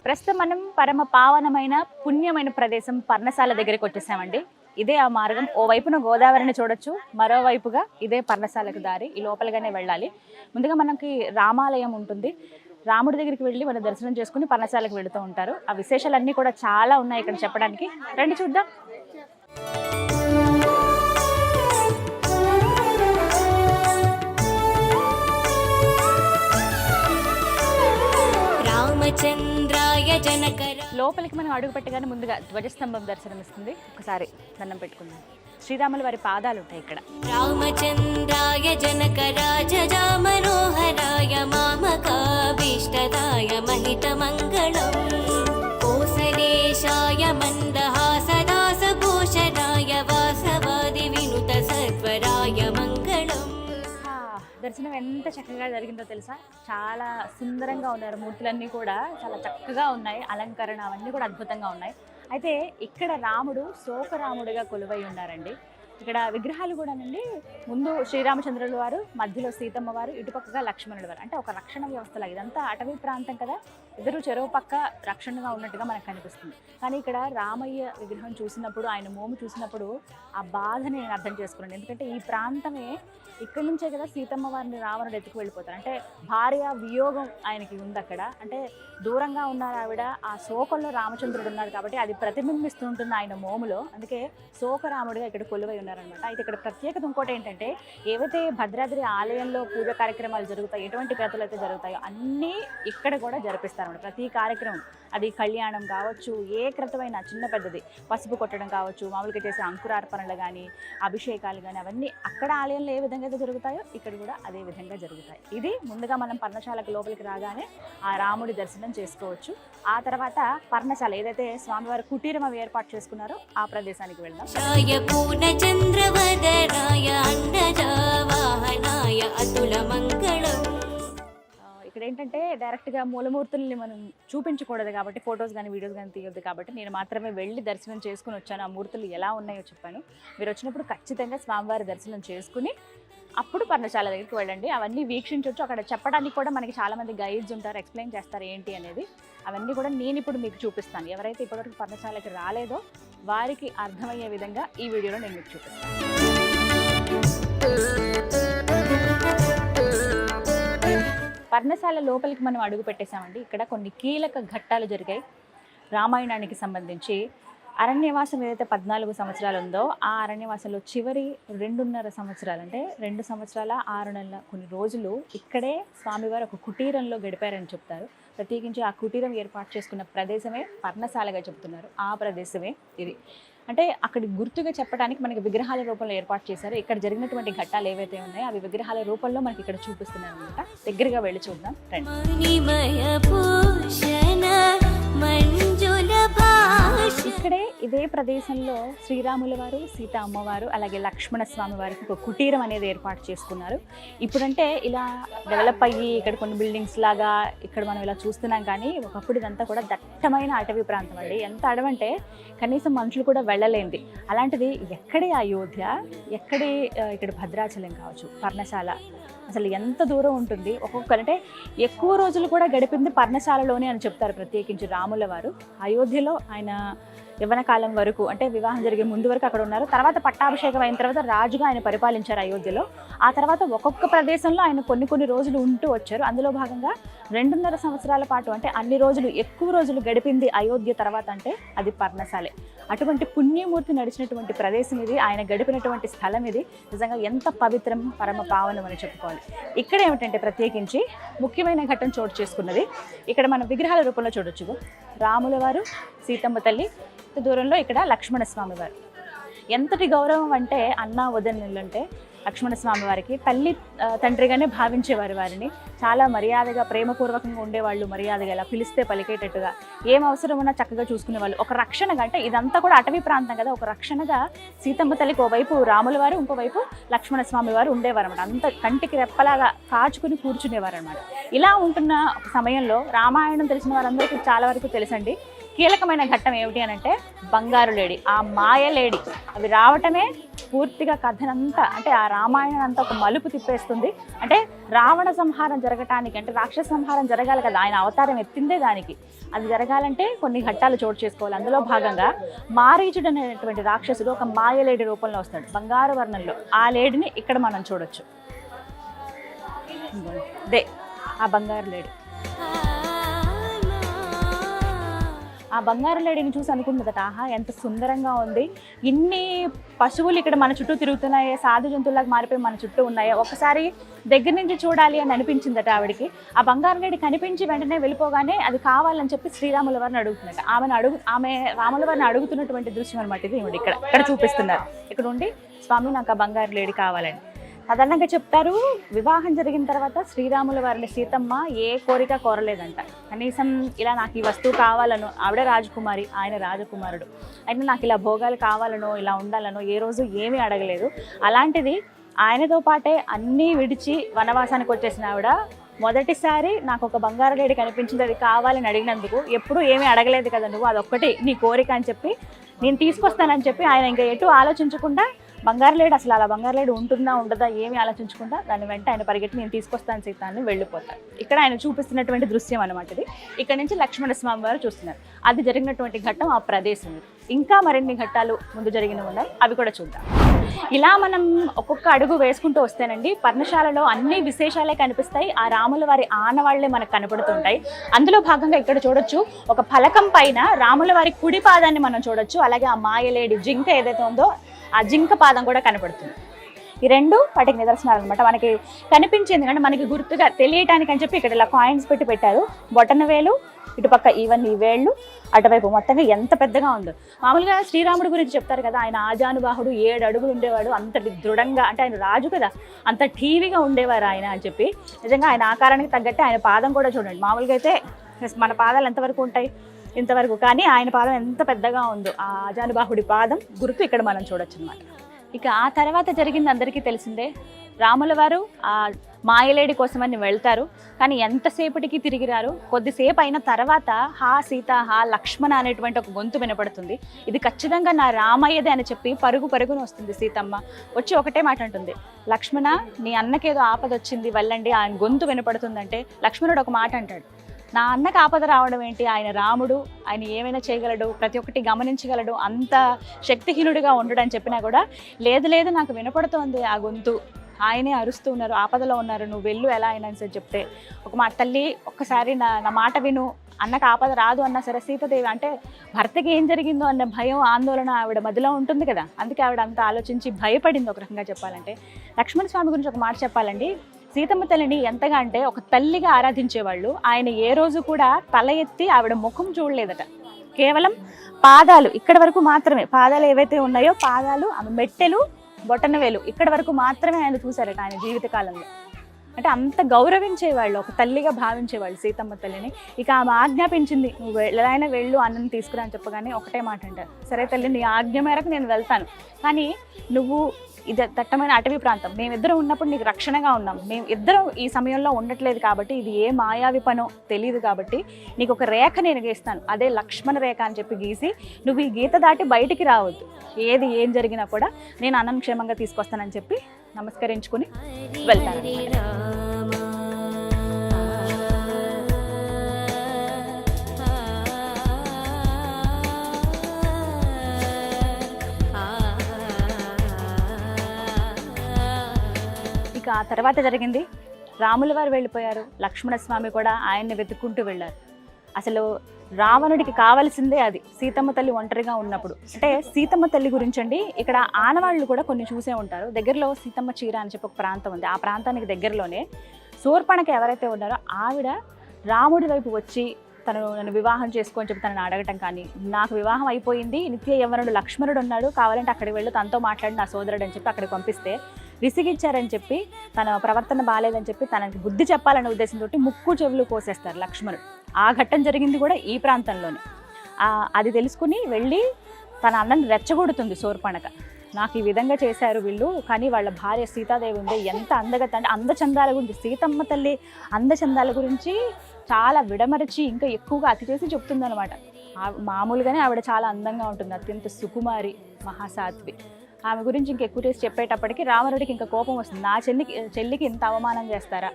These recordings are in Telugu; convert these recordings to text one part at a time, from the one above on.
ప్రస్తుతం మనం పరమ పావనమైన పుణ్యమైన ప్రదేశం పర్ణశాల దగ్గరికి వచ్చేసామండి. ఇదే ఆ మార్గం. ఓ వైపున గోదావరిని చూడొచ్చు, మరోవైపుగా ఇదే పర్ణశాలకు దారి. ఈ లోపలగానే వెళ్ళాలి. ముందుగా మనకి రామాలయం ఉంటుంది. రాముడి దగ్గరికి వెళ్ళి మన దర్శనం చేసుకుని పర్ణశాలకు వెళుతూ ఉంటారు. ఆ విశేషాలన్నీ కూడా చాలా ఉన్నాయి ఇక్కడ చెప్పడానికి. రండి చూద్దాం. లోపలికి మనం అడుగు పెట్టగానే ముందుగా ధ్వజస్తంభం దర్శనమిస్తుంది. ఒకసారి దండం పెట్టుకుందాం. శ్రీరాముల వారి పాదాలు ఉంటాయి ఇక్కడ. రామచంద్రాయ జనక రాజా మనోహరాయ మామకాభీష్టదాయ మహిత మంగళం కోసలేశాయ మందహాసదాస భూషణాయ వాసవాది వినుత సత్వరాయ మంగళం. దర్శనం ఎంత చక్కగా జరిగిందో తెలుసా? చాలా సుందరంగా ఉన్నారు. మూర్తులన్నీ కూడా చాలా చక్కగా ఉన్నాయి. అలంకరణ అవన్నీ కూడా అద్భుతంగా ఉన్నాయి. అయితే ఇక్కడ రాముడు శోకరాముడిగా కొలువై ఉన్నారండి. ఇక్కడ విగ్రహాలు కూడానండి. ముందు శ్రీరామచంద్రుల వారు, మధ్యలో సీతమ్మ వారు, ఇటుపక్కగా లక్ష్మణుల వారు. అంటే ఒక రక్షణ వ్యవస్థలా. ఇదంతా అటవీ ప్రాంతం కదా, ఇద్దరు చెరువు పక్క రక్షణగా ఉన్నట్టుగా మనకు కనిపిస్తుంది. కానీ ఇక్కడ రామయ్య విగ్రహం చూసినప్పుడు, ఆయన మోము చూసినప్పుడు ఆ బాధని నేను అర్థం చేసుకున్నాను. ఎందుకంటే ఈ ప్రాంతమే ఇక్కడి నుంచే కదా సీతమ్మ వారిని రావణుడు ఎత్తుకు వెళ్ళిపోతారు. అంటే భార్య వియోగం ఆయనకి ఉంది అక్కడ. అంటే దూరంగా ఉన్నారు ఆవిడ. ఆ శోకంలో రామచంద్రుడు ఉన్నారు కాబట్టి అది ప్రతిబింబిస్తుంటుంది ఆయన మోములో. అందుకే శోకరాముడిగా ఇక్కడ కొలువై ఉన్నారనమాట. అయితే ఇక్కడ ప్రత్యేకత ఇంకోటి ఏంటంటే, ఏవైతే భద్రాద్రి ఆలయంలో పూజ కార్యక్రమాలు జరుగుతాయి, ఎటువంటి క్రతులు అయితే జరుగుతాయో అన్నీ ఇక్కడ కూడా జరిపిస్తారన్నమాట. ప్రతి కార్యక్రమం, అది కళ్యాణం కావచ్చు, ఏ క్రతువైనా చిన్న పెద్దది, పసుపు కొట్టడం కావచ్చు, మామూలుగా చేసే అంకురార్పణలు కానీ, అభిషేకాలు కానీ, అవన్నీ అక్కడ ఆలయంలో ఏ విధంగా అయితే జరుగుతాయో ఇక్కడ కూడా అదే విధంగా జరుగుతాయి. ఇది ముందుగా మనం పర్ణశాలకు లోపలికి రాగానే ఆ రాముడి దర్శనం చేసుకోవచ్చు. ఆ తర్వాత పర్ణశాల ఏదైతే స్వామివారి కుటీరం అవి ఏర్పాటు చేసుకున్నారో ఆ ప్రదేశానికి వెళ్దాం. ఇక్కడ ఏంటంటే డైరెక్ట్గా మూలమూర్తుల్ని మనం చూపించకూడదు కాబట్టి, ఫొటోస్ కానీ వీడియోస్ కానీ తీయొద్దు కాబట్టి నేను మాత్రమే వెళ్ళి దర్శనం చేసుకుని వచ్చాను. ఆ మూర్తులు ఎలా ఉన్నాయో చెప్పాను. మీరు వచ్చినప్పుడు ఖచ్చితంగా స్వామివారి దర్శనం చేసుకుని అప్పుడు పర్ణశాల దగ్గరికి వెళ్ళండి. అవన్నీ వీక్షించవచ్చు. అక్కడ చెప్పడానికి కూడా మనకి చాలామంది గైడ్స్ ఉంటారు, ఎక్స్ప్లెయిన్ చేస్తారు ఏంటి అనేది. అవన్నీ కూడా నేను ఇప్పుడు మీకు చూపిస్తాను. ఎవరైతే ఇప్పటివరకు పర్ణశాలకి రాలేదో వారికి అర్థమయ్యే విధంగా ఈ వీడియోలో నేను మీకు చూపిస్తాను. పర్ణశాల లోపలికి మనం అడుగు పెట్టేశామండి. ఇక్కడ కొన్ని కీలక ఘట్టాలు జరిగాయి రామాయణానికి సంబంధించి. అరణ్యవాసం ఏదైతే 14 సంవత్సరాలు ఉందో ఆ అరణ్యవాసంలో చివరి 2.5 సంవత్సరాలు, అంటే 2 సంవత్సరాల 6 నెలల కొన్ని రోజులు ఇక్కడే స్వామివారు ఒక కుటీరంలో గడిపారని చెప్తారు. ప్రత్యేకించి ఆ కుటీరం ఏర్పాటు చేసుకున్న ప్రదేశమే పర్ణశాలగా చెప్తున్నారు. ఆ ప్రదేశమే ఇది. అంటే అక్కడి గుర్తుగా చెప్పడానికి మనకి విగ్రహాల రూపంలో ఏర్పాటు చేశారు. ఇక్కడ జరిగినటువంటి ఘట్టాలు ఏవైతే ఉన్నాయో అవి విగ్రహాల రూపంలో మనకి ఇక్కడ చూపిస్తున్నారు అనమాట. దగ్గరగా వెళ్ళి చూద్దాం రండి. ఇక్కడే ఇదే ప్రదేశంలో శ్రీరాముల వారు, సీత అమ్మవారు, అలాగే లక్ష్మణ స్వామి వారికి ఒక కుటీరం అనేది ఏర్పాటు చేసుకున్నారు. ఇప్పుడంటే ఇలా డెవలప్ అయ్యి ఇక్కడ కొన్ని బిల్డింగ్స్ లాగా ఇక్కడ మనం ఇలా చూస్తున్నాం. కానీ ఒకప్పుడు ఇదంతా కూడా దట్టమైన అటవీ ప్రాంతం అండి. ఎంత అడవంటే కనీసం మనుషులు కూడా వెళ్ళలేంది. అలాంటిది ఎక్కడే అయోధ్య, ఎక్కడే ఇక్కడ భద్రాచలం కావచ్చు, పర్ణశాల, అసలు ఎంత దూరం ఉంటుంది. ఒక్కొక్కరంటే ఎక్కువ రోజులు కూడా గడిపింది పర్ణశాలలోనే అని చెప్తారు. ప్రత్యేకించి రాముల వారు అయోధ్యలో ఆయన యవ్వన కాలం వరకు, అంటే వివాహం జరిగే ముందు వరకు అక్కడ ఉన్నారు. తర్వాత పట్టాభిషేకం అయిన తర్వాత రాజుగా ఆయన పరిపాలించారు అయోధ్యలో. ఆ తర్వాత ఒక్కొక్క ప్రదేశంలో ఆయన కొన్ని రోజులు ఉంటూ వచ్చారు. అందులో భాగంగా 2.5 సంవత్సరాల పాటు, అంటే అన్ని రోజులు ఎక్కువ రోజులు గడిపింది అయోధ్య తర్వాత అంటే అది పర్ణశాలే. అటువంటి పుణ్యమూర్తి నడిచినటువంటి ప్రదేశం ఇది, ఆయన గడిపినటువంటి స్థలం ఇది. నిజంగా ఎంత పవిత్రం, పరమ పావనం అని చెప్పుకోవాలి. ఇక్కడ ఏమిటంటే ప్రత్యేకించి ముఖ్యమైన ఘట్టం చోటు చేసుకున్నది. ఇక్కడ మనం విగ్రహాల రూపంలో చూడొచ్చు. రాముల వారు, సీతమ్మ తల్లి, దూరంలో ఇక్కడ లక్ష్మణ స్వామి వారు. ఎంతటి గౌరవం అంటే అన్నా వదనలంటే లక్ష్మణస్వామి వారికి తల్లి తండ్రిగానే భావించేవారు. వారిని చాలా మర్యాదగా ప్రేమపూర్వకంగా ఉండేవాళ్ళు. మర్యాదగా ఇలా పిలిస్తే పలికేటట్టుగా, ఏం అవసరం ఉన్నా చక్కగా చూసుకునేవాళ్ళు. ఒక రక్షణగా, అంటే ఇదంతా కూడా అటవీ ప్రాంతం కదా, ఒక రక్షణగా సీతమ్మ తల్లికి ఓవైపు రాముల వారు, ఇంకోవైపు లక్ష్మణస్వామి వారు ఉండేవారు అనమాట. అంత కంటికి రెప్పలాగా కాచుకుని కూర్చునేవారు అనమాట. ఇలా ఉంటున్న ఒక సమయంలో రామాయణం తెలిసిన వారందరికీ చాలా వరకు తెలుసండి, కీలకమైన ఘట్టం ఏమిటి అని అంటే బంగారు లేడి, ఆ మాయ లేడి. అవి రావటమే పూర్తిగా కథనంతా, అంటే ఆ రామాయణం అంతా ఒక మలుపు తిప్పేస్తుంది. అంటే రావణ సంహారం జరగటానికి, అంటే రాక్షస సంహారం జరగాలి కదా, ఆయన అవతారం ఎత్తిందే దానికి. అది జరగాలంటే కొన్ని ఘట్టాలు చోటు చేసుకోవాలి. అందులో భాగంగా మారీచుడు అనేటువంటి రాక్షసుడు ఒక మాయ లేడి రూపంలో వస్తాడు, బంగారు వర్ణంలో. ఆ లేడిని ఇక్కడ మనం చూడొచ్చు. దే ఆ బంగారు లేడి. ఆ బంగారు లేడిని చూసి అనుకుంటుందట, ఆహా ఎంత సుందరంగా ఉంది, ఇన్ని పశువులు ఇక్కడ మన చుట్టూ తిరుగుతున్నాయి, సాధు జంతువులకు మారిపోయి మన చుట్టూ ఉన్నాయి, ఒకసారి దగ్గర నుంచి చూడాలి అని అనిపించిందట ఆవిడికి. ఆ బంగారు లేడి కనిపించి వెంటనే వెళ్ళిపోగానే అది కావాలని చెప్పి శ్రీరాముల వారిని అడుగుతున్నట్టు. ఆమె రాముల వారిని అడుగుతున్నటువంటి దృశ్యం అనమాట ఇది. ఇక్కడ చూపిస్తున్నారు. ఇక్కడ ఉండి స్వామి నాకు ఆ బంగారు లేడి కావాలని. సాధారణంగా చెప్తారు, వివాహం జరిగిన తర్వాత శ్రీరాముల వారిని సీతమ్మ ఏ కోరిక కోరలేదంట. కనీసం ఇలా నాకు ఈ వస్తువు కావాలనో, ఆవిడ రాజకుమారి ఆయన రాజకుమారుడు, అయినా నాకు ఇలా భోగాలు కావాలనో ఇలా ఉండాలనో ఏ రోజు ఏమీ అడగలేదు. అలాంటిది ఆయనతో పాటే అన్నీ విడిచి వనవాసానికి వచ్చేసిన ఆవిడ మొదటిసారి నాకు ఒక బంగారు లేడి కనిపించింది, అది కావాలని అడిగినందుకు ఎప్పుడూ ఏమీ అడగలేదు కదా నువ్వు, అదొక్కటి నీ కోరిక అని చెప్పి నేను తీసుకొస్తానని చెప్పి ఆయన ఇంకా ఎటు ఆలోచించకుండా, బంగారు లేడు అసలు అలా బంగారు లేడు ఉంటుందా ఉండదా ఏమి ఆలోచించకుండా దాని వెంట ఆయన పరిగెట్టి నేను తీసుకొస్తాను సీత అని వెళ్ళిపోతారు. ఇక్కడ ఆయన చూపిస్తున్నటువంటి దృశ్యం అనమాట ఇది. ఇక్కడ నుంచి లక్ష్మణస్వామి వారు చూస్తున్నారు. అది జరిగినటువంటి ఘట్టం ఆ ప్రదేశం. ఇంకా మరిన్ని ఘట్టాలు ముందు జరిగినవి ఉన్నాయి, అవి కూడా చూద్దాం. ఇలా మనం ఒక్కొక్క అడుగు వేసుకుంటూ వస్తేనండి పర్ణశాలలో అన్ని విశేషాలే కనిపిస్తాయి. ఆ రాముల వారి ఆనవాళ్లే మనకు కనపడుతుంటాయి. అందులో భాగంగా ఇక్కడ చూడొచ్చు, ఒక ఫలకం పైన రాముల వారి కుడి పాదాన్ని మనం చూడొచ్చు. అలాగే ఆ మాయలేడి జింక ఏదైతే ఉందో ఆ జింక పాదం కూడా కనపడుతుంది. ఈ రెండు వాటికి నిదర్శనాలు అనమాట. మనకి కనిపించింది అంటే మనకి గుర్తుగా తెలియటానికి అని చెప్పి ఇక్కడ ఇలా కాయిన్స్ పెట్టారు. బొటన వేలు ఇటుపక్క ఇవన్నీ వేళ్ళు, అటువైపు మొత్తంగా ఎంత పెద్దగా ఉందో. మామూలుగా శ్రీరాముడి గురించి చెప్తారు కదా, ఆయన ఆజానుబాహుడు, 7 అడుగులు ఉండేవాడు, అంతటి దృఢంగా, అంటే ఆయన రాజు కదా, అంత ఠీవిగా ఉండేవారు ఆయన అని చెప్పి. నిజంగా ఆయన ఆకారానికి తగ్గట్టే ఆయన పాదం కూడా చూడండి. మామూలుగా అయితే మన పాదాలు ఎంతవరకు ఉంటాయి, ఇంతవరకు, కానీ ఆయన పాదం ఎంత పెద్దగా ఉందో, ఆ ఆజానుబాహుడి పాదం గుర్తు ఇక్కడ మనం చూడొచ్చు అనమాట. ఇక ఆ తర్వాత జరిగింది అందరికీ తెలిసిందే. రాముల వారు ఆ మాయలేడి కోసమని వెళ్తారు, కానీ ఎంతసేపటికి తిరిగి రారు. కొద్దిసేపు అయిన తర్వాత హా సీత, హా లక్ష్మణ అనేటువంటి ఒక గొంతు వినపడుతుంది. ఇది ఖచ్చితంగా నా రామయ్యదే అని చెప్పి పరుగున వస్తుంది సీతమ్మ. వచ్చి ఒకటే మాట అంటుంది, లక్ష్మణ నీ అన్నకేదో ఆపద వచ్చింది వెళ్ళండి. ఆయన గొంతు వినపడుతుందంటే లక్ష్మణుడు ఒక మాట అంటాడు, నా అన్నకు ఆపద రావడం ఏంటి, ఆయన రాముడు, ఆయన ఏమైనా చేయగలడు, ప్రతి ఒక్కటి గమనించగలడు, అంత శక్తిహీనుడిగా ఉండడు అని చెప్పినా కూడా లేదు నాకు వినపడుతోంది ఆ గొంతు, ఆయనే అరుస్తూ ఉన్నారు, ఆపదలో ఉన్నారు, నువ్వు వెళ్ళు ఎలా అయినా సరే చెప్తే. ఒక మాట తల్లి ఒక్కసారి నా మాట విను, అన్నకు ఆపద రాదు అన్నా సరే సీతాదేవి అంటే భర్తకి ఏం జరిగిందో అన్న భయం ఆందోళన ఆవిడ మధ్యలో ఉంటుంది కదా, అందుకే ఆవిడ అంతా ఆలోచించి భయపడింది. ఒక రకంగా చెప్పాలంటే లక్ష్మణ స్వామి గురించి ఒక మాట చెప్పాలండి, సీతమ్మ తల్లిని ఎంతగా అంటే ఒక తల్లిగా ఆరాధించేవాళ్ళు. ఆయన ఏ రోజు కూడా తల ఎత్తి ఆవిడ ముఖం చూడలేదట, కేవలం పాదాలు ఇక్కడ వరకు మాత్రమే, పాదాలు ఏవైతే ఉన్నాయో పాదాలు, ఆమె మెట్టెలు, బొటనవేలు ఇక్కడ వరకు మాత్రమే ఆయన చూశారట ఆయన జీవితకాలంలో. అంటే అంత గౌరవించేవాళ్ళు, ఒక తల్లిగా భావించేవాళ్ళు సీతమ్మ తల్లిని. ఇక ఆమె ఆజ్ఞాపించింది, నువ్వు ఎలా అయినా వెళ్ళు అన్నం తీసుకురా అని చెప్పగానే ఒకటే మాట అంటారు, సరే తల్లి నీ ఆజ్ఞ మేరకు నేను వెళ్తాను, కానీ నువ్వు ఇది దట్టమైన అటవీ ప్రాంతం, మేమిద్దరం ఉన్నప్పుడు నీకు రక్షణగా ఉన్నాం, మేము ఇద్దరం ఈ సమయంలో ఉండట్లేదు కాబట్టి ఇది ఏ మాయావి పనో తెలియదు కాబట్టి నీకు ఒక రేఖ నేను గీస్తాను, అదే లక్ష్మణ రేఖ అని చెప్పి గీసి నువ్వు ఈ గీత దాటి బయటికి రావద్దు, ఏం జరిగినా కూడా నేను అన్నం క్షేమంగా తీసుకొస్తానని చెప్పి నమస్కరించుకుని వెళ్తాను. ఆ తర్వాత జరిగింది, రాముల వారు వెళ్ళిపోయారు, లక్ష్మణస్వామి కూడా ఆయన్ని వెతుక్కుంటూ వెళ్ళారు. అసలు రావణుడికి కావాల్సిందే అది, సీతమ్మ తల్లి ఒంటరిగా ఉన్నప్పుడు. అంటే సీతమ్మ తల్లి గురించి అండి ఇక్కడ ఆనవాళ్ళు కూడా కొన్ని చూసే ఉంటారు. దగ్గరలో సీతమ్మ చీర అని చెప్పి ఒక ప్రాంతం ఉంది, ఆ ప్రాంతానికి దగ్గరలోనే శూర్పణఖ ఎవరైతే ఉన్నారో ఆవిడ రాముడి వైపు వచ్చి నన్ను వివాహం చేసుకొని చెప్పి తనని అడగటం కానీ, నాకు వివాహం అయిపోయింది, నిత్య యవ్వనుడు లక్ష్మణుడు ఉన్నాడు, కావాలంటే అక్కడికి వెళ్ళి తనతో మాట్లాడి నా సోదరుడు అని చెప్పి అక్కడికి పంపిస్తే విసిగిచ్చారని చెప్పి, తన ప్రవర్తన బాగాలేదని చెప్పి తనకి బుద్ధి చెప్పాలనే ఉద్దేశంతో ముక్కు చెవులు కోసేస్తారు లక్ష్మణుడు. ఆ ఘట్టం జరిగింది కూడా ఈ ప్రాంతంలోనే. అది తెలుసుకుని వెళ్ళి తన అన్నని రెచ్చగొడుతుంది శూర్పణఖ, నాకు ఈ విధంగా చేశారు వీళ్ళు, కానీ వాళ్ళ భార్య సీతాదేవి ఉంది ఎంత అందగత అంటే అందచందాల గురించి, సీతమ్మ తల్లి అందచందాల గురించి చాలా విడమరచి ఇంకా ఎక్కువగా అతి చేసి చెప్తుందనమాట. మామూలుగానే ఆవిడ చాలా అందంగా ఉంటుంది, అత్యంత సుకుమారి, మహాసాధ్వి. ఆమె గురించి ఇంకెక్కువ చేసి చెప్పేటప్పటికి రావణుడికి ఇంకా కోపం వస్తుంది. నా చెల్లికి ఇంత అవమానం చేస్తారా,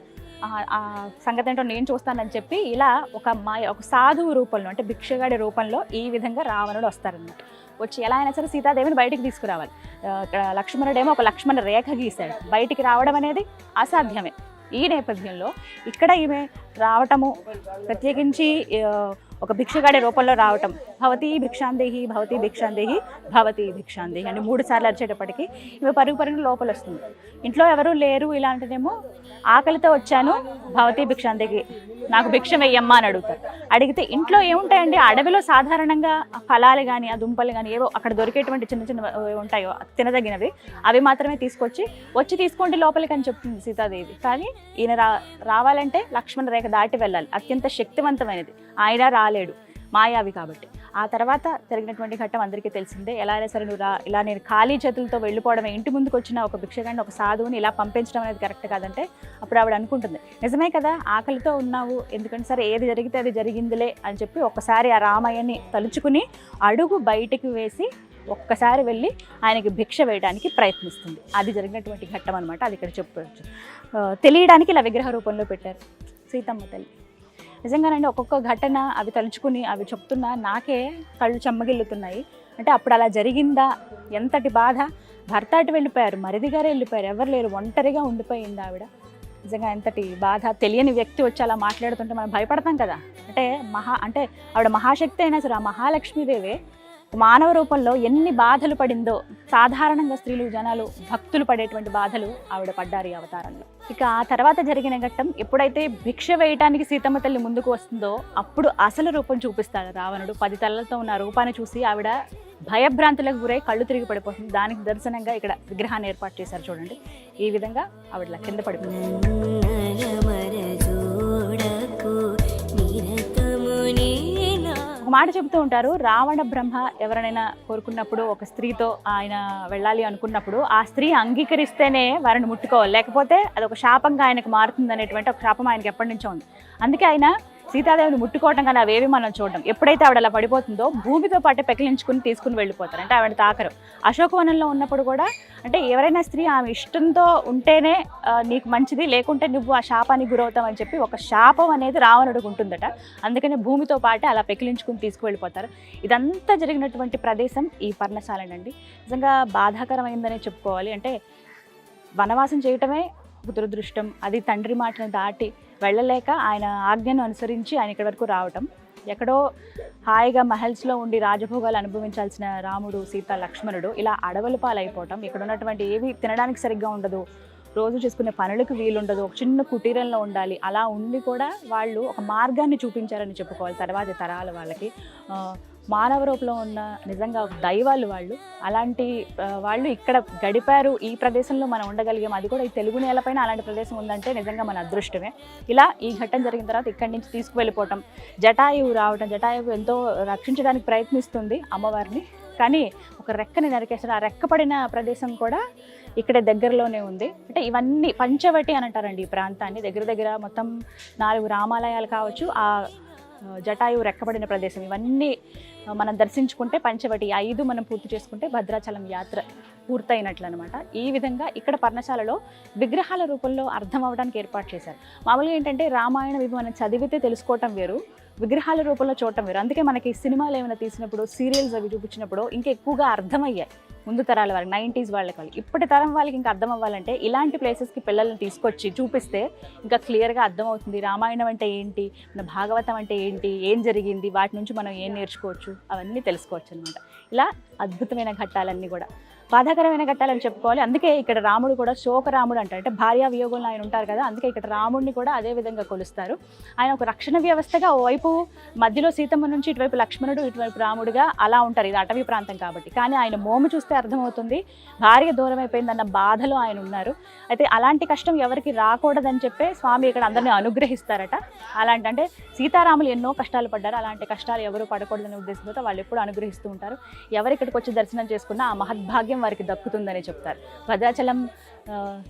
ఆ సంగతి ఏంటో నేను చూస్తానని చెప్పి ఇలా ఒక సాధువు రూపంలో, అంటే భిక్షగాడి రూపంలో ఈ విధంగా రావణుడు వస్తారన్నమాట. వచ్చి ఎలా అయినా సరే సీతాదేవిని బయటికి తీసుకురావాలి. ఇక్కడ లక్ష్మణుడేమో ఒక లక్ష్మణ రేఖ గీశాడు, బయటికి రావడం అనేది అసాధ్యమే. ఈ నేపథ్యంలో ఇక్కడ ఈమె రావటము, ప్రత్యేకించి ఒక భిక్షగాడి రూపంలో రావటం, భవతీ భిక్షాందేహి భవతీ భిక్షాందేహి భవతీ భిక్షాందేహి అని 3 సార్లు అరిచేటప్పటికి ఈమె పరుగు లోపల వస్తుంది. ఇంట్లో ఎవరూ లేరు, ఇలాంటిదేమో ఆకలితో వచ్చాను, భవతీ భిక్షాందేహి నాకు భిక్ష వెయ్యమ్మా అని అడుగుతారు. అడిగితే ఇంట్లో ఏముంటాయండి, అడవిలో సాధారణంగా ఫలాలు కానీ ఆ దుంపలు కానీ ఏవో అక్కడ దొరికేటువంటి చిన్న చిన్న ఉంటాయో తినదగినవి, అవి మాత్రమే వచ్చి తీసుకోండి లోపలికి అని చెప్తుంది సీతాదేవి. కానీ ఈయన రావాలంటే లక్ష్మణ రేఖ దాటి వెళ్ళాలి, అత్యంత శక్తివంతమైనది. ఆయన రాలేడు, మాయావి కాబట్టి. ఆ తర్వాత జరిగినటువంటి ఘట్టం అందరికీ తెలిసిందే. ఎలా అయినా సరే నువ్వు ఇలా నేను ఖాళీ చేతులతో వెళ్ళిపోవడమే, ఇంటి ముందుకు వచ్చిన ఒక భిక్షగాడిని, ఒక సాధువుని ఇలా పంపించడం అనేది కరెక్ట్ కాదంటే అప్పుడు ఆవిడ అనుకుంటుంది, నిజమే కదా ఆకలితో ఉన్నావు, ఎందుకంటే సరే ఏది జరిగితే అది జరిగిందిలే అని చెప్పి ఒక్కసారి ఆ రామయ్యని తలుచుకుని అడుగు బయటికి వేసి ఒక్కసారి వెళ్ళి ఆయనకి భిక్ష వేయడానికి ప్రయత్నిస్తుంది. అది జరిగినటువంటి ఘట్టం అనమాట. అది ఇక్కడ చెప్పవచ్చు. తెలియడానికి ఇలా విగ్రహ రూపంలో పెట్టారు సీతమ్మ తల్లి. నిజంగానండి ఒక్కొక్క ఘటన అవి తలుచుకుని అవి చెప్తున్నా నాకే కళ్ళు చెమ్మగిల్లుతున్నాయి. అంటే అప్పుడు అలా జరిగిందా, ఎంతటి బాధ, భర్త అటు వెళ్ళిపోయారు, మరిది గారు వెళ్ళిపోయారు, ఎవరు లేరు, ఒంటరిగా ఉండిపోయింది ఆవిడ. నిజంగా ఎంతటి బాధ. తెలియని వ్యక్తి వచ్చి అలా మాట్లాడుతుంటే మనం భయపడతాం కదా. అంటే ఆవిడ మహాశక్తి అయినా సరే ఆ మహాలక్ష్మీదేవే మానవ రూపంలో ఎన్ని బాధలు పడిందో, సాధారణంగా స్త్రీలు జనాలు భక్తులు పడేటువంటి బాధలు ఆవిడ పడ్డారు ఈ అవతారంలో. ఇక ఆ తర్వాత జరిగిన ఘట్టం, ఎప్పుడైతే భిక్ష వేయటానికి సీతమ్మ తల్లి ముందుకు వస్తుందో అప్పుడు అసలు రూపం చూపిస్తాడు రావణుడు. 10 తలలతో ఉన్న రూపాన్ని చూసి ఆవిడ భయభ్రాంతులకు గురై కళ్ళు తిరిగి పడిపోతుంది. దానికి దర్శనంగా ఇక్కడ విగ్రహాన్ని ఏర్పాటు చేశారు చూడండి. ఈ విధంగా ఆవిడ కింద పడిపోతుంది. ఒక మాట చెబుతూ ఉంటారు, రావణ బ్రహ్మ ఎవరైనా కోరుకున్నప్పుడు ఒక స్త్రీతో ఆయన వెళ్ళాలి అనుకున్నప్పుడు ఆ స్త్రీ అంగీకరిస్తేనే వారిని ముట్టుకోవాలి, లేకపోతే అది ఒక శాపంగా ఆయనకు మారుతుంది అనేటువంటి ఒక శాపం ఆయనకి ఎప్పటి నుంచో ఉంది. అందుకే ఆయన సీతాదేవిని ముట్టుకోవటం కానీ అవేవి మనం చూడడం. ఎప్పుడైతే ఆవిడ అలా పడిపోతుందో భూమితో పాటు పెకిలించుకుని తీసుకుని వెళ్ళిపోతారు, అంటే ఆవిడ తాకరు. అశోకవనంలో ఉన్నప్పుడు కూడా అంటే ఎవరైనా స్త్రీ ఆమె ఇష్టంతో ఉంటేనే నీకు మంచిది, లేకుంటే నువ్వు ఆ శాపానికి గురవుతావు అని చెప్పి ఒక శాపం అనేది రావణుడికి ఉంటుందట. అందుకనే భూమితో పాటు అలా పెకిలించుకుని తీసుకువెళ్ళిపోతారు. ఇదంతా జరిగినటువంటి ప్రదేశం ఈ పర్ణశాలనండి. నిజంగా బాధాకరమైందనే చెప్పుకోవాలి. అంటే వనవాసం చేయటమే దురదృష్టం, అది తండ్రి మాటను దాటి వెళ్ళలేక ఆయన ఆజ్ఞను అనుసరించి ఆయన ఇక్కడి వరకు రావటం. ఎక్కడో హాయిగా మహల్స్లో ఉండి రాజభోగాలు అనుభవించాల్సిన రాముడు, సీత, లక్ష్మణుడు ఇలా అడవుల పాలైపోవటం. ఇక్కడ ఉన్నటువంటి ఏవి తినడానికి సరిగ్గా ఉండదు, రోజు చేసుకునే పనులకు వీలుండదు, ఒక చిన్న కుటీరంలో ఉండాలి. అలా ఉండి కూడా వాళ్ళు ఒక మార్గాన్ని చూపించారని చెప్పుకోవాలి తర్వాతి తరాల వాళ్ళకి. మానవ రూపంలో ఉన్న నిజంగా దైవాలు వాళ్ళు. అలాంటి వాళ్ళు ఇక్కడ గడిపారు, ఈ ప్రదేశంలో మనం ఉండగలిగాం, అది కూడా ఈ తెలుగు నేలపైన అలాంటి ప్రదేశం ఉందంటే నిజంగా మన అదృష్టమే. ఇలా ఈ ఘట్టం జరిగిన తర్వాత ఇక్కడి నుంచి తీసుకువెళ్ళిపోవటం, జటాయువు రావటం. జటాయువు ఎంతో రక్షించడానికి ప్రయత్నిస్తుంది అమ్మవారిని, కానీ ఒక రెక్కని నరికేస్తారు. ఆ రెక్క పడిన ప్రదేశం కూడా ఇక్కడ దగ్గరలోనే ఉంది. అంటే ఇవన్నీ పంచవటి అని అంటారండి ఈ ప్రాంతాన్ని. దగ్గర మొత్తం 4 రామాలయాలు కావచ్చు, ఆ జటాయువు రెక్కబడిన ప్రదేశం, ఇవన్నీ మనం దర్శించుకుంటే పంచవటి 5 మనం పూర్తి చేసుకుంటే భద్రాచలం యాత్ర పూర్తయినట్లు అనమాట. ఈ విధంగా ఇక్కడ పర్ణశాలలో విగ్రహాల రూపంలో అర్థం అవ్వడానికి ఏర్పాటు చేశారు. మామూలుగా ఏంటంటే రామాయణం ఇవి మనం చదివితే తెలుసుకోవటం వేరు, విగ్రహాల రూపంలో చూడటం వేరు. అందుకే మనకి సినిమాలు ఏమైనా తీసినప్పుడు, సీరియల్స్ అవి చూపించినప్పుడు ఇంకా ఎక్కువగా అర్థమయ్యాయి ముందు తరాల వాళ్ళకి, 90s వాళ్ళకి. ఇప్పటి తరం వాళ్ళకి ఇంకా అర్థం అవ్వాలంటే ఇలాంటి ప్లేసెస్కి పిల్లల్ని తీసుకొచ్చి చూపిస్తే ఇంకా క్లియర్గా అర్థమవుతుంది. రామాయణం అంటే ఏంటి, మన భాగవతం అంటే ఏంటి, ఏం జరిగింది, వాటి నుంచి మనం ఏం నేర్చుకోవచ్చు, అవన్నీ తెలుసుకోవచ్చు అనమాట. ఇలా అద్భుతమైన ఘట్టాలన్నీ కూడా బాధాకరమైన ఘట్టాలని చెప్పుకోవాలి. అందుకే ఇక్కడ రాముడు కూడా శోకరాముడు అంటారు, అంటే భార్యా వియోగంలో ఆయన ఉంటారు కదా, అందుకే ఇక్కడ రాముడిని కూడా అదే విధంగా కొలుస్తారు. ఆయన ఒక రక్షణ వ్యవస్థగా ఓవైపు మధ్యలో సీతమ్మ నుంచి ఇటువైపు లక్ష్మణుడు, ఇటువైపు రాముడుగా అలా ఉంటారు. ఇది అటవీ ప్రాంతం కాబట్టి. కానీ ఆయన మోము చూస్తే అర్థమవుతుంది భార్య దూరం అయిపోయిందన్న బాధలో ఆయన ఉన్నారు. అయితే అలాంటి కష్టం ఎవరికి రాకూడదని చెప్పే స్వామి ఇక్కడ అందరినీ అనుగ్రహిస్తారట. అలాంటి అంటే సీతారాములు ఎన్నో కష్టాలు పడ్డారు, అలాంటి కష్టాలు ఎవరు పడకూడదనే ఉద్దేశంతో వాళ్ళు ఎప్పుడు అనుగ్రహిస్తూ ఉంటారు. ఎవరు ఇక్కడికి వచ్చి దర్శనం చేసుకున్నా ఆ మహద్భాగ్యం వారికి దక్కుతుందని చెప్తారు. భద్రాచలం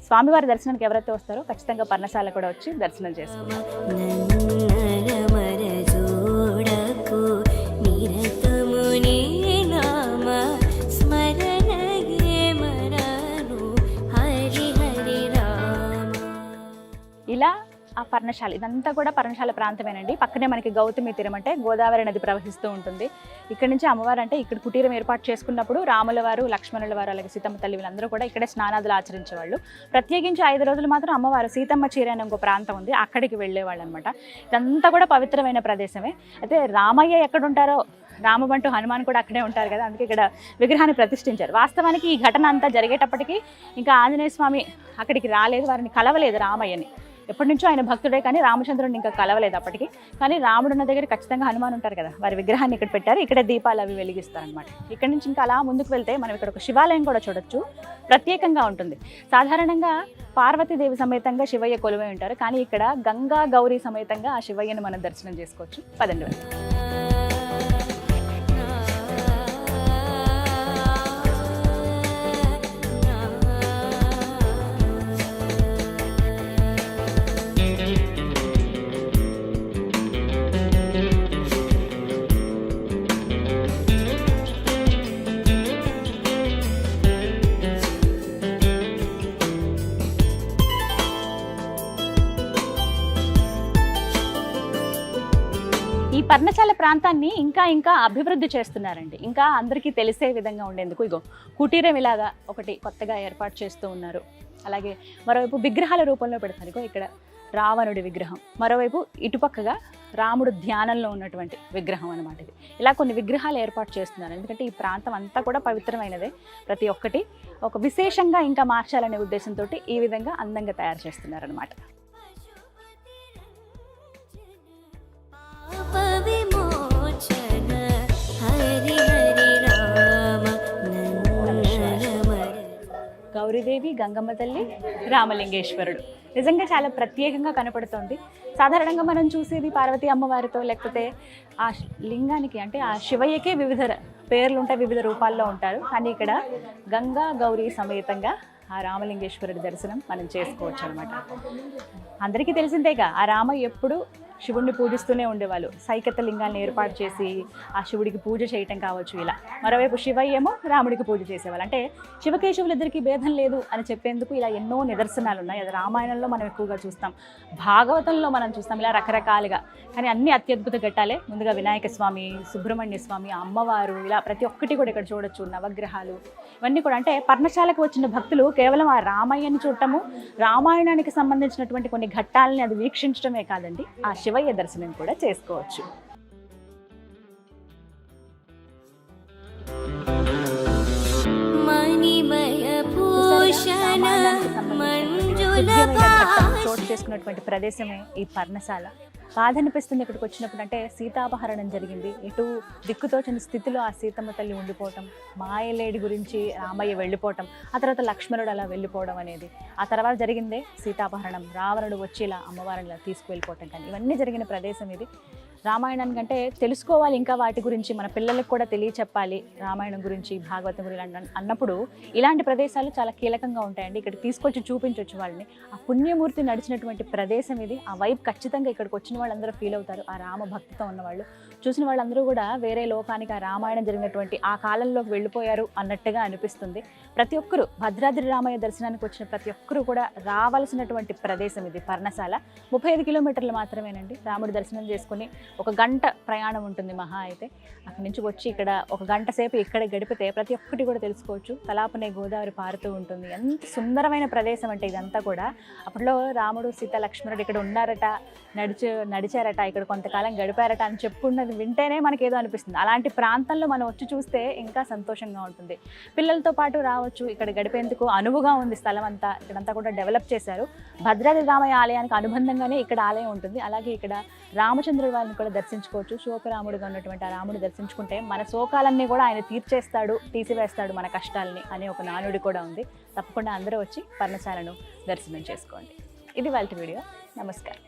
స్వామివారి దర్శనానికి ఎవరైతే వస్తారో ఖచ్చితంగా పర్ణశాల కూడా వచ్చి దర్శనం చేసుకుంటారు. పర్ణశాల, ఇదంతా కూడా పర్ణశాల ప్రాంతమేనండి. పక్కనే మనకి గౌతమి తీరం అంటే గోదావరి నది ప్రవహిస్తూ ఉంటుంది. ఇక్కడ నుంచి అమ్మవారు అంటే ఇక్కడ కుటీరం ఏర్పాటు చేసుకున్నప్పుడు రాముల వారు, లక్ష్మణుల వారు, అలాగే సీతమ్మ తల్లి వీళ్ళందరూ కూడా ఇక్కడే స్నానాదులు ఆచరించేవాళ్ళు. ప్రత్యేకించి 5 రోజులు మాత్రం అమ్మవారు సీతమ్మ చీర అనే ఒక ప్రాంతం ఉంది, అక్కడికి వెళ్ళేవాళ్ళు అనమాట. ఇదంతా కూడా పవిత్రమైన ప్రదేశమే. అయితే రామయ్య ఎక్కడుంటారో, రామబంటు హనుమాన్ కూడా అక్కడే ఉంటారు కదా, అందుకే ఇక్కడ విగ్రహాన్ని ప్రతిష్ఠించారు. వాస్తవానికి ఈ ఘటన అంతా జరిగేటప్పటికి ఇంకా ఆంజనేయ స్వామి అక్కడికి రాలేదు, వారిని కలవలేదు రామయ్యని. ఎప్పటి నుంచో ఆయన భక్తుడే కానీ రామచంద్రుడిని ఇంకా కలవలేదు అప్పటికి. కానీ రాముడున్న దగ్గర ఖచ్చితంగా హనుమాన్ ఉంటారు కదా, వారి విగ్రహాన్ని ఇక్కడ పెట్టారు. ఇక్కడ దీపాలు అవి వెలిగిస్తారనమాట. ఇక్కడ నుంచి ఇంకా అలా ముందుకు వెళ్తే మనం ఇక్కడ ఒక శివాలయం కూడా చూడొచ్చు, ప్రత్యేకంగా ఉంటుంది. సాధారణంగా పార్వతీదేవి సమేతంగా శివయ్య కొలువై ఉంటారు, కానీ ఇక్కడ గంగా గౌరీ సమేతంగా ఆ శివయ్యను మనం దర్శనం చేసుకోవచ్చు. పదండి. ఈ పర్ణశాల ప్రాంతాన్ని ఇంకా అభివృద్ధి చేస్తున్నారండి. ఇంకా అందరికీ తెలిసే విధంగా ఉండేందుకు ఇగో కుటీరం ఇలాగా ఒకటి కొత్తగా ఏర్పాటు చేస్తూ ఉన్నారు. అలాగే మరోవైపు విగ్రహాల రూపంలో పెడతారు. ఇగో ఇక్కడ రావణుడి విగ్రహం, మరోవైపు ఇటుపక్కగా రాముడు ధ్యానంలో ఉన్నటువంటి విగ్రహం అనమాట. ఇది ఇలా కొన్ని విగ్రహాలు ఏర్పాటు చేస్తున్నారు. ఎందుకంటే ఈ ప్రాంతం అంతా కూడా పవిత్రమైనదే. ప్రతి ఒక్కటి ఒక విశేషంగా ఇంకా మార్చాలనే ఉద్దేశంతో ఈ విధంగా అందంగా తయారు చేస్తున్నారు అనమాట. గౌరీదేవి, గంగమ్మ తల్లి, రామలింగేశ్వరుడు నిజంగా చాలా ప్రత్యేకంగా కనపడుతోంది. సాధారణంగా మనం చూసేది పార్వతీ అమ్మవారితో, లేకపోతే ఆ లింగానికి అంటే ఆ శివయ్యకే వివిధ పేర్లు ఉంటాయి, వివిధ రూపాల్లో ఉంటారు. కానీ ఇక్కడ గంగా గౌరీ సమేతంగా ఆ రామలింగేశ్వరుడి దర్శనం మనం చేసుకోవచ్చు అనమాట. అందరికీ తెలిసిందేగా, ఆ రామయ్య ఎప్పుడు శివుడిని పూజిస్తూనే ఉండేవాళ్ళు. సైకత లింగాలను ఏర్పాటు చేసి ఆ శివుడికి పూజ చేయటం కావచ్చు. ఇలా మరోవైపు శివయ్యేమో రాముడికి పూజ చేసేవాళ్ళు. అంటే శివకేశవులిద్దరికీ భేదం లేదు అని చెప్పేందుకు ఇలా ఎన్నో నిదర్శనాలు ఉన్నాయి. అది రామాయణంలో మనం ఎక్కువగా చూస్తాం, భాగవతంలో మనం చూస్తాం, ఇలా రకరకాలుగా. కానీ అన్ని అత్యద్భుత ఘట్టాలే. ముందుగా వినాయక స్వామి, సుబ్రహ్మణ్య స్వామి, అమ్మవారు, ఇలా ప్రతి ఒక్కటి కూడా ఇక్కడ చూడొచ్చు. నవగ్రహాలు ఇవన్నీ కూడా అంటే పర్ణశాలకు వచ్చిన భక్తులు కేవలం ఆ రామయ్యని చూడటము, రామాయణానికి సంబంధించినటువంటి కొన్ని ఘట్టాలని అది వీక్షించడమే కాదండి, ఆ శివయ్య దర్శనం కూడా చేసుకోవచ్చు. చోటు చేసుకున్నటువంటి ప్రదేశమే ఈ పర్ణశాల. బాధ అనిపిస్తుంది ఇక్కడికి వచ్చినప్పుడు. అంటే సీతాపహరణం జరిగింది, ఎటు దిక్కుతోచని స్థితిలో ఆ సీతమ్మ తల్లి ఉండిపోవటం, మాయలేడి గురించి రామయ్య వెళ్ళిపోవటం, ఆ తర్వాత లక్ష్మణుడు అలా వెళ్ళిపోవడం అనేది, ఆ తర్వాత జరిగిందే సీతాపహరణం, రావణుడు వచ్చి ఇలా అమ్మవారిని ఇలా తీసుకువెళ్ళిపోవటం. కానీ ఇవన్నీ జరిగిన ప్రదేశం ఇది. రామాయణానికి అంటే తెలుసుకోవాలి, ఇంకా వాటి గురించి మన పిల్లలకు కూడా తెలియచెప్పాలి. రామాయణం గురించి, భాగవతం గురించి అన్నప్పుడు ఇలాంటి ప్రదేశాలు చాలా కీలకంగా ఉంటాయండి. ఇక్కడ తీసుకొచ్చి చూపించవచ్చు వాళ్ళని. ఆ పుణ్యమూర్తి నడిచినటువంటి ప్రదేశం ఇది. ఆ వైపు ఖచ్చితంగా ఇక్కడికి వచ్చిన వాళ్ళందరూ ఫీల్ అవుతారు. ఆ రామ భక్తితో ఉన్నవాళ్ళు, చూసిన వాళ్ళందరూ కూడా వేరే లోకానికి, ఆ రామాయణం జరిగినటువంటి ఆ కాలంలోకి వెళ్ళిపోయారు అన్నట్టుగా అనిపిస్తుంది. ప్రతి ఒక్కరూ భద్రాద్రి రామయ్య దర్శనానికి వచ్చిన ప్రతి ఒక్కరూ కూడా రావాల్సినటువంటి ప్రదేశం ఇది పర్ణశాల. 35 కిలోమీటర్లు మాత్రమేనండి. రాముడి దర్శనం చేసుకుని 1 గంట ప్రయాణం ఉంటుంది మహా అయితే. అక్కడి నుంచి వచ్చి ఇక్కడ 1 గంట సేపు ఇక్కడ గడిపితే ప్రతి ఒక్కటి కూడా తెలుసుకోవచ్చు. తలాపనే గోదావరి పారుతూ ఉంటుంది. ఎంత సుందరమైన ప్రదేశం అంటే ఇదంతా కూడా. అప్పట్లో రాముడు, సీత, లక్ష్మణుడు ఇక్కడ ఉన్నారట, నడిచారట, ఇక్కడ కొంతకాలం గడిపారట అని చెప్పుకున్నది వింటేనే మనకేదో అనిపిస్తుంది. అలాంటి ప్రాంతంలో మనం వచ్చి చూస్తే ఇంకా సంతోషంగా ఉంటుంది. పిల్లలతో పాటు రావచ్చు, ఇక్కడ గడిపేందుకు అనువుగా ఉంది స్థలం అంతా. ఇక్కడంతా కూడా డెవలప్ చేశారు. భద్రాద్రి రామయ్య ఆలయానికి అనుబంధంగానే ఇక్కడ ఆలయం ఉంటుంది. అలాగే ఇక్కడ రామచంద్రుడి వారిని కూడా దర్శించుకోవచ్చు. శోకరాముడుగా ఉన్నటువంటి ఆ రాముడు దర్శించుకుంటే మన శోకాలన్నీ కూడా ఆయన తీసివేస్తాడు మన కష్టాలని అనే ఒక నానుడి కూడా ఉంది. తప్పకుండా అందరూ వచ్చి పర్ణశాలను దర్శనం చేసుకోండి. ఇది వాళ్ళ వీడియో. నమస్కారం.